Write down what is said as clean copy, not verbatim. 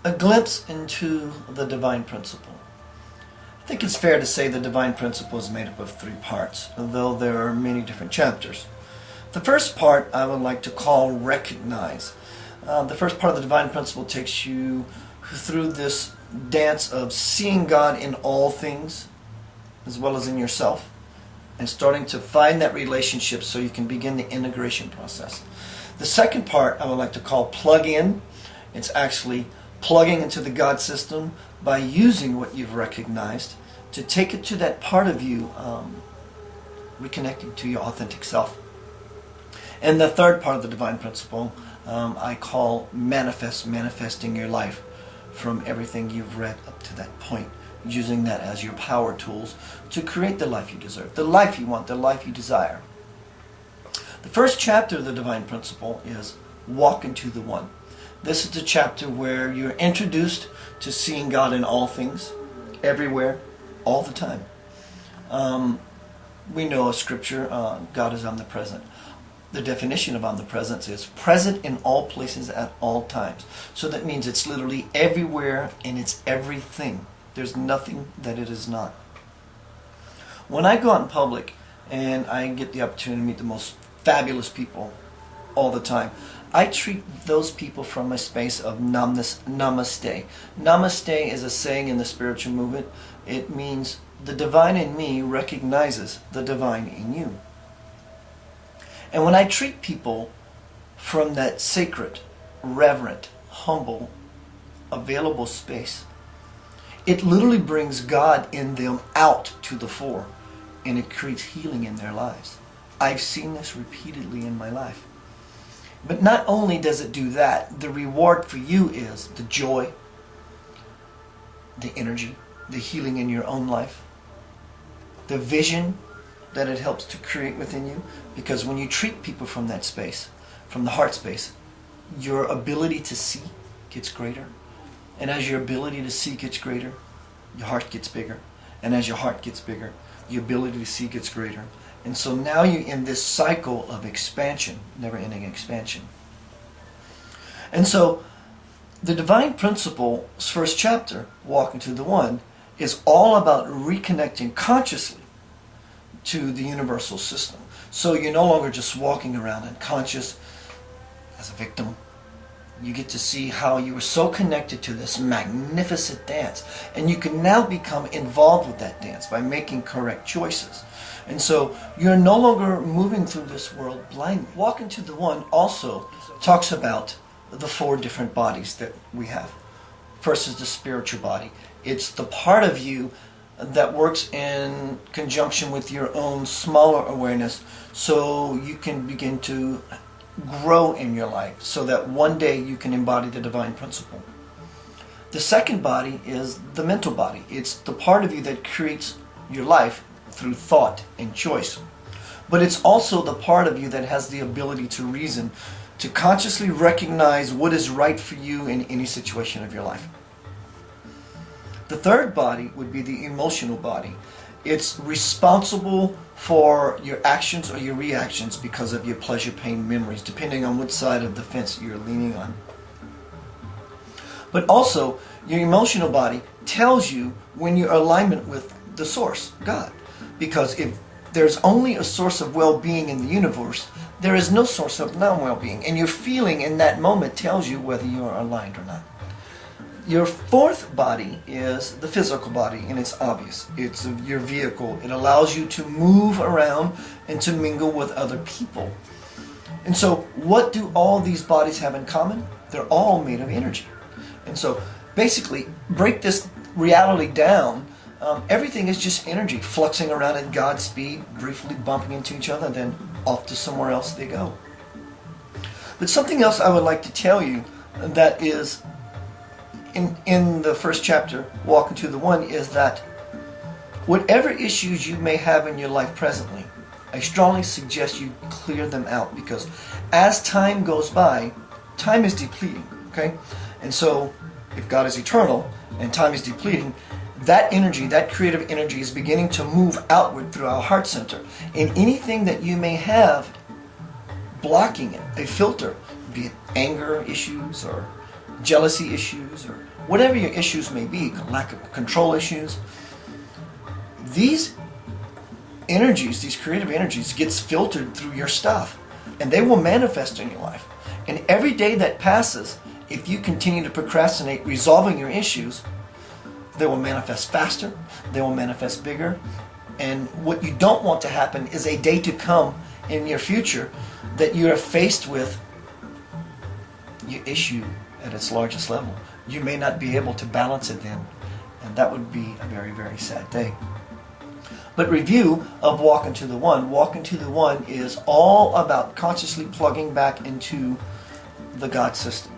a glimpse into the divine principle. I think it's fair to say the divine principle is made up of 3 parts, though there are many different chapters. The first part I would like to call recognize. The first part of the divine principle takes you through this dance of seeing God in all things, as well as in yourself, and starting to find that relationship so you can begin the integration process. The second part I would like to call plug in. It's actually plugging into the God system by using what you've recognized to take it to that part of you, reconnecting to your authentic self. And the third part of the divine principle I call manifesting your life from everything you've read up to that point, using that as your power tools to create the life you deserve, the life you want, the life you desire. The first chapter of the divine principle is Walk into the One. This is the chapter where you're introduced to seeing God in all things, everywhere, all the time. We know a scripture, God is omnipresent. The definition of omnipresence is present in all places at all times. So that means it's literally everywhere and it's everything. There's nothing that it is not. When I go out in public and I get the opportunity to meet the most fabulous people all the time, I treat those people from a space of namaste. Namaste is a saying in the spiritual movement. It means the divine in me recognizes the divine in you. And when I treat people from that sacred, reverent, humble, available space, it literally brings God in them out to the fore, and it creates healing in their lives. I've seen this repeatedly in my life. But not only does it do that, the reward for you is the joy, the energy, the healing in your own life, the vision that it helps to create within you. Because when you treat people from that space, from the heart space, your ability to see gets greater. And as your ability to see gets greater, your heart gets bigger. And as your heart gets bigger, your ability to see gets greater. And so now you're in this cycle of expansion, never-ending expansion. And so the divine principle's first chapter, Walk into the One, is all about reconnecting consciously to the universal system. So you're no longer just walking around unconscious as a victim. You get to see how you were so connected to this magnificent dance. And you can now become involved with that dance by making correct choices. And so you're no longer moving through this world blindly. Walk into the One also talks about the 4 different bodies that we have. First is the spiritual body. It's the part of you that works in conjunction with your own smaller awareness, so you can begin to grow in your life, so that one day you can embody the divine principle. The second body is the mental body. It's the part of you that creates your life through thought and choice. But it's also the part of you that has the ability to reason, to consciously recognize what is right for you in any situation of your life. The third body would be the emotional body. It's responsible for your actions or your reactions because of your pleasure, pain, memories, depending on which side of the fence you're leaning on. But also, your emotional body tells you when you're in alignment with the source, God. Because if there's only a source of well-being in the universe, there is no source of non-well-being. And your feeling in that moment tells you whether you are aligned or not. Your fourth body is the physical body, and it's obvious. It's your vehicle. It allows you to move around and to mingle with other people. And so what do all these bodies have in common? They're all made of energy. And so basically, break this reality down. Everything is just energy fluxing around at God's speed, briefly bumping into each other, and then off to somewhere else they go. But something else I would like to tell you that is in the first chapter, Walk into the One, is that whatever issues you may have in your life presently, I strongly suggest you clear them out, because as time goes by, time is depleting, okay? And so if God is eternal and time is depleting, that energy, that creative energy, is beginning to move outward through our heart center. And anything that you may have blocking it, a filter, be it anger issues or jealousy issues, or whatever your issues may be, lack of control issues, these energies, these creative energies, gets filtered through your stuff, and they will manifest in your life. And every day that passes, if you continue to procrastinate resolving your issues, they will manifest faster, they will manifest bigger. And what you don't want to happen is a day to come in your future that you are faced with your issue at its largest level. You may not be able to balance it then, and that would be a very, very sad day. But review of Walking to the One. Walking to the One is all about consciously plugging back into the God system.